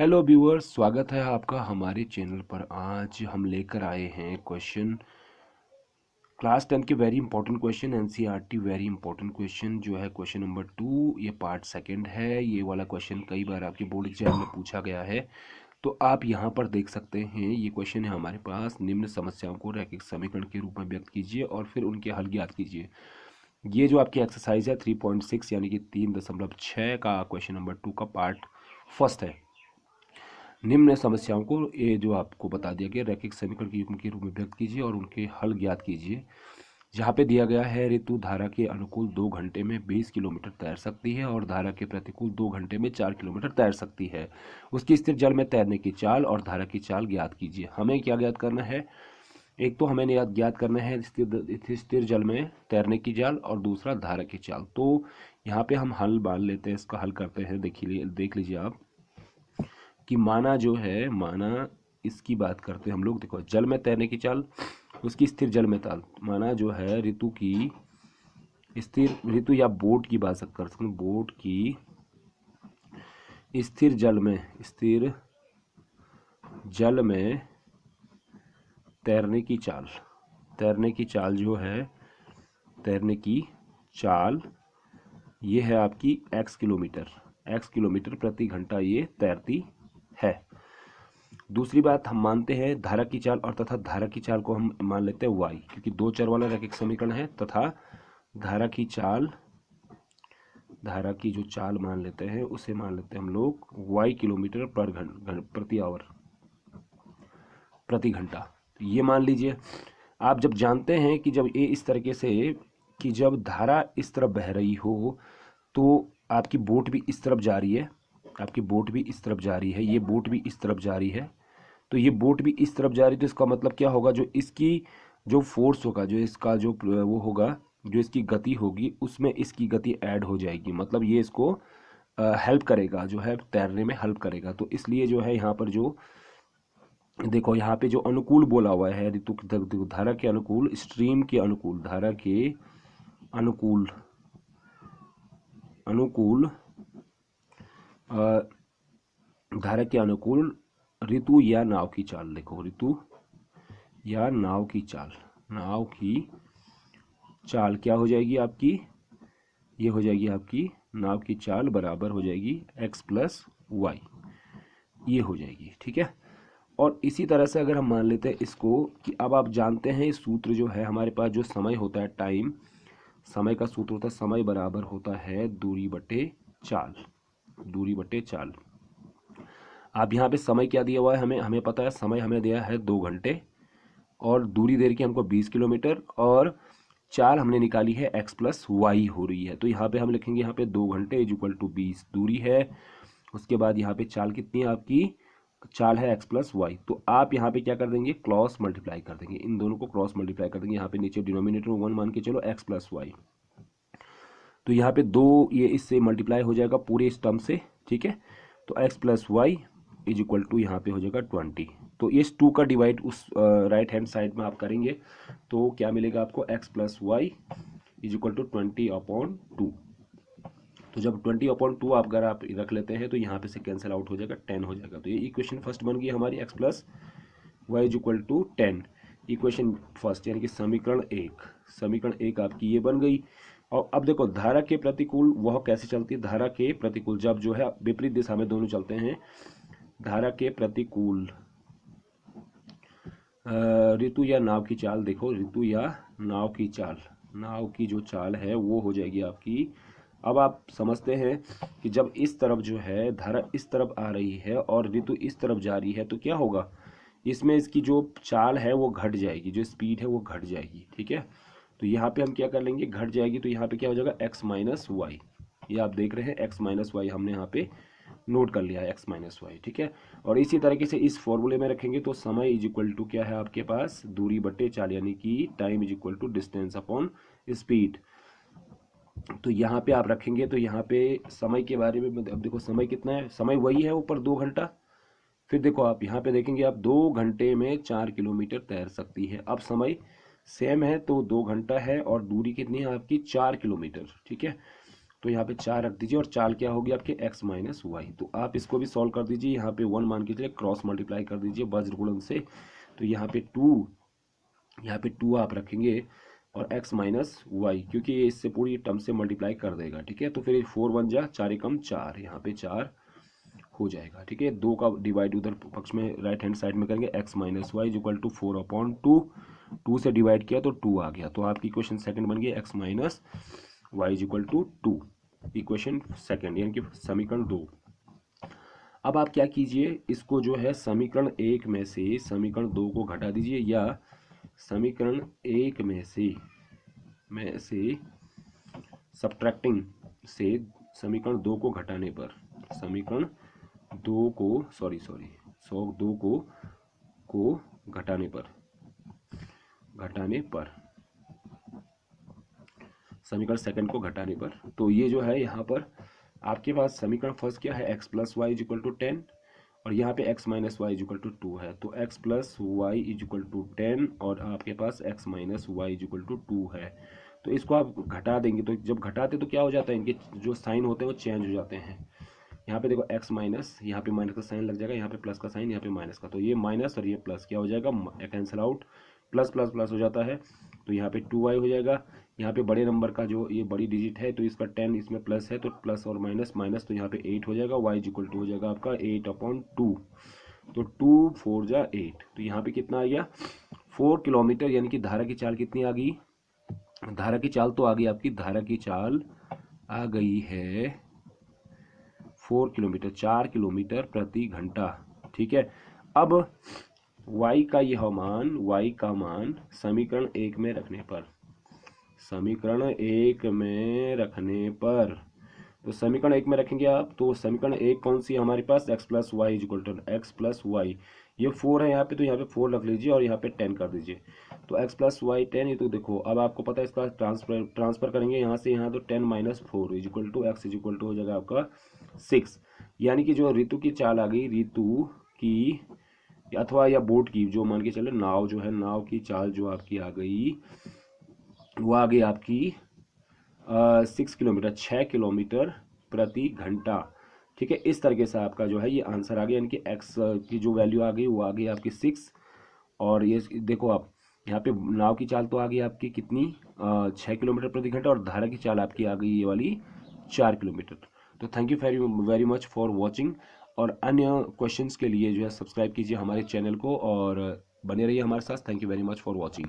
Hello viewers, स्वागत है आपका हमारे चैनल पर। आज हम लेकर आए हैं क्वेश्चन क्लास 10 के very important question, NCERT very important question जो है क्वेश्चन नंबर 2। ये पार्ट सेकंड है। ये वाला क्वेश्चन कई बार आपके बोर्ड एग्जाम में पूछा गया है, तो आप यहाँ पर देख सकते हैं। ये क्वेश्चन है हमारे पास। निम्न समस्याओं को रैखिक समीकरण के रूप में व्यक्त कीजिए और फिर उनके हल ज्ञात कीजिए। ये जो आपकी एक्सरसाइज है 3.6 यानी कि 3.6 का क्वेश्चन नंबर 2 का पार्ट फर्स्ट है। निम्न समस्याओं को ये जो आपको बता दिया गया रैखिक समीकरण के युग्म के रूप में व्यक्त कीजिए और उनके हल ज्ञात कीजिए। जहाँ पे दिया गया है ऋतु धारा के अनुकूल 2 घंटे में 20 किलोमीटर तैर सकती है और धारा के प्रतिकूल 2 घंटे में 4 किलोमीटर तैर सकती है। उसकी स्थिर जल में तैरने की चाल और धारा की चाल ज्ञात कीजिए। हमें क्या ज्ञात करना है? एक तो हमें ज्ञात करना है स्थिर जल में तैरने की चाल और दूसरा धारा की चाल। तो यहाँ पे हम हल मान लेते हैं, इसका हल करते हैं। देख लीजिए आप कि माना जो है, माना इसकी बात करते हैं हम लोग। देखो, जल में तैरने की चाल, उसकी स्थिर जल में ताल। माना जो है ऋतु की स्थिर, ऋतु या बोट की बात कर सकते हैं, बोट की स्थिर जल में तैरने की चाल, तैरने की चाल ये है आपकी x किलोमीटर प्रति घंटा ये तैरती है। दूसरी बात हम मानते हैं धारा की चाल, और तथा धारा की चाल को हम मान लेते हैं y, क्योंकि दो चर वाला रैखिक समीकरण है। तथा धारा की जो चाल मान लेते हैं उसे मान लेते हैं हम लोग y किलोमीटर प्रति घंटा। तो ये मान लीजिए। आप जब जानते हैं कि जब ये इस तरीके से कि जब धारा इस तरफ बह रही हो तो आपकी बोट भी इस तरफ जा रही है, ये बोट भी इस तरफ जा रही है, तो ये बोट भी इस तरफ जा रही है। तो इसका मतलब क्या होगा? जो इसकी जो फोर्स होगा, जो इसका जो वो होगा, जो इसकी गति होगी, उसमें इसकी गति ऐड हो जाएगी। मतलब ये इसको हेल्प करेगा, जो है तैरने में हेल्प करेगा। तो इसलिए जो है यहाँ पर जो देखो, यहाँ पे जो अनुकूल बोला हुआ है ऋतु धारा के अनुकूल, स्ट्रीम के अनुकूल, धारा के अनुकूल ऋतु या नाव की चाल। देखो, ऋतु या नाव की चाल क्या हो जाएगी आपकी? ये हो जाएगी आपकी नाव की चाल बराबर हो जाएगी x प्लस वाई, ये हो जाएगी। ठीक है। और इसी तरह से अगर हम मान लेते हैं इसको कि अब आप जानते हैं इस सूत्र जो है हमारे पास, जो समय होता है, टाइम, समय का सूत्र होता है, समय बराबर होता है दूरी बटे चाल। अब यहाँ पे समय क्या दिया हुआ है? हमें पता है समय हमें दिया है 2 घंटे और दूरी दे रखी है हमको 20 किलोमीटर, और चाल हमने निकाली है x प्लस वाई हो रही है। तो यहाँ पे हम लिखेंगे, यहाँ पे 2 घंटे इज इक्वल टू 20 दूरी है। उसके बाद यहाँ पे चाल कितनी है आपकी? चाल है x प्लस वाई। तो आप यहाँ पे क्या कर देंगे? क्रॉस मल्टीप्लाई कर देंगे, इन दोनों को क्रॉस मल्टीप्लाई कर देंगे। यहाँ पे नीचे डिनोमिनेटर में 1 मान के चलो, x प्लस वाई। तो यहाँ पे 2 ये इससे मल्टीप्लाई हो जाएगा पूरे इस टर्म से। ठीक है। तो x plus y is equal to यहाँ पे हो जाएगा 20। तो इस 2 का डिवाइड उस राइट हैंड साइड में आप करेंगे तो क्या मिलेगा आपको? x plus y is equal to 20/2। तो जब 20/2 आप अगर आप रख लेते हैं तो यहाँ पे से कैंसिल आउट हो जाएगा, 10 हो जाएगा। तो ये इक्वेशन फर्स्ट बन गई हमारी, x plus y is equal to 10। Equation first यानी कि समीकरण एक आपकी ये बन गई। और अब देखो, धारा के प्रतिकूल वह कैसे चलती है? धारा के प्रतिकूल जब जो है विपरीत दिशा में दोनों चलते हैं, धारा के प्रतिकूल ऋतु या नाव की चाल। देखो, ऋतु या नाव की जो चाल है वो हो जाएगी आपकी। अब आप समझते हैं कि जब इस तरफ जो है धारा इस तरफ आ रही है और ऋतु इस तरफ जा रही है तो क्या होगा? इसमें इसकी जो चाल है वो घट जाएगी, जो स्पीड है वो घट जाएगी। ठीक है। तो यहाँ पे हम क्या कर लेंगे? घट जाएगी। तो यहाँ पे क्या हो जाएगा? x minus y. ये आप देख रहे हैं x माइनस वाई हमने यहाँ पे नोट कर लिया है, x माइनस वाई। ठीक है। और इसी तरीके से इस फॉर्मूले में रखेंगे तो समय इज इक्वल टू क्या है आपके पास? दूरी बटे चाल, यानी कि time is equal to distance upon speed. तो यहाँ पे आप रखेंगे तो यहाँ पे समय के बारे में, अब देखो समय कितना है? समय वही है ऊपर 2 घंटा। फिर देखो आप यहाँ पे देखेंगे, आप 2 घंटे में 4 किलोमीटर तैर सकती है। अब समय सेम है तो 2 घंटा है और दूरी कितनी है आपकी? 4 किलोमीटर। ठीक है। तो यहाँ पे 4 रख दीजिए और चाल क्या होगी आपके x माइनस वाई। तो आप इसको भी सॉल्व कर दीजिए, यहाँ पे 1 मान के चलिए, क्रॉस मल्टीप्लाई कर दीजिए वज्र गुणन से। तो यहाँ पे 2 आप रखेंगे और x माइनस वाई, क्योंकि ये इससे पूरी टर्म से मल्टीप्लाई कर देगा, ठीक है। तो फिर 4 1 जा 4 एकम 4, यहाँ पे 4 हो जाएगा, ठीक है। 2 का डिवाइड उधर पक्ष में राइट हैंड साइड में करेंगे, x minus y equal to 4/2, 2 से डिवाइड किया तो 2 आ गया। तो आपकी इक्वेशन सेकंड बन गई x minus y equal to 2, equation second यानी कि समीकरण 2। अब आप क्या कीजिए, इसको जो है समीकरण 1 में से समीकरण 2 को घटा दीजिए, या समीकरण 1 में से सब्ट्रैक्टिंग से समीकरण 2 को घटाने पर, समीकरण 2 को घटाने पर समीकरण सेकंड को घटाने पर, तो ये जो है यहाँ पर आपके पास समीकरण फर्स्ट क्या है, x plus y is equal to 10, और यहाँ पे x minus y is equal to 2 है। तो x plus y is equal to 10 और आपके पास x minus y is equal to 2 है। तो इसको आप घटा देंगे, तो जब घटाते तो क्या हो जाता है, इनके जो साइन होते हैं वो चेंज हो जाते हैं। यहाँ पे देखो x माइनस, यहाँ पे माइनस का साइन लग जाएगा, यहाँ पे प्लस का साइन, यहाँ पे माइनस का, तो ये माइनस और ये प्लस क्या हो जाएगा, cancel out, plus plus plus हो जाता है। तो यहाँ पे 2y हो जाएगा। यहाँ पे बड़े नंबर का जो ये बड़ी डिजिट है तो इसका 10 इसमें प्लस है, तो प्लस और माइनस माइनस, तो यहाँ पे 8 हो जाएगा, y इक्वल टू हो जाएगा आपका 8/2। तो 2 4 जा 8, तो यहाँ पे कितना आ गया 4 किलोमीटर, यानी कि धारा की चाल कितनी आ गई, धारा की चाल तो आ गई आपकी, धारा की चाल आ गई है 4 किलोमीटर, 4 किलोमीटर प्रति घंटा, ठीक है। अब y का मान समीकरण 1 में रखने पर, तो समीकरण 1 में रखेंगे आप, तो समीकरण 1 कौन सी है हमारे पास, x plus y is equal to x plus y, ये 4 है यहाँ पे, तो यहाँ पे 4 रख लीजिए और यहाँ पे 10 कर दीजिए। तो x प्लस वाई 10, ये तो देखो अब आपको पता है इसका ट्रांसफर करेंगे यहाँ से यहाँ, तो 10 minus 4 is equal to x is equal to हो जाएगा आपका 6। यानी कि जो ऋतु की चाल आ गई, ऋतु की अथवा या बोट की, जो मान के चले नाव जो है, नाव की चाल जो आपकी आ गई वो आ गई आपकी 6 किलोमीटर, 6 किलोमीटर प्रति घंटा, ठीक है। इस तरीके से आपका जो है ये आंसर आ गया, यानी कि x की जो वैल्यू आ गई वो आ गई आपकी 6। और ये देखो आप यहाँ पे नाव की चाल तो आ गई आपकी कितनी 6 किलोमीटर प्रति घंटा, और धारा की चाल आपकी आ गई ये वाली 4 किलोमीटर। तो thank you very much for watching, और अन्य क्वेश्चंस के लिए जो है सब्सक्राइब कीजिए हमारे चैनल को और बने रहिए हमारे साथ। Thank you very much for watching.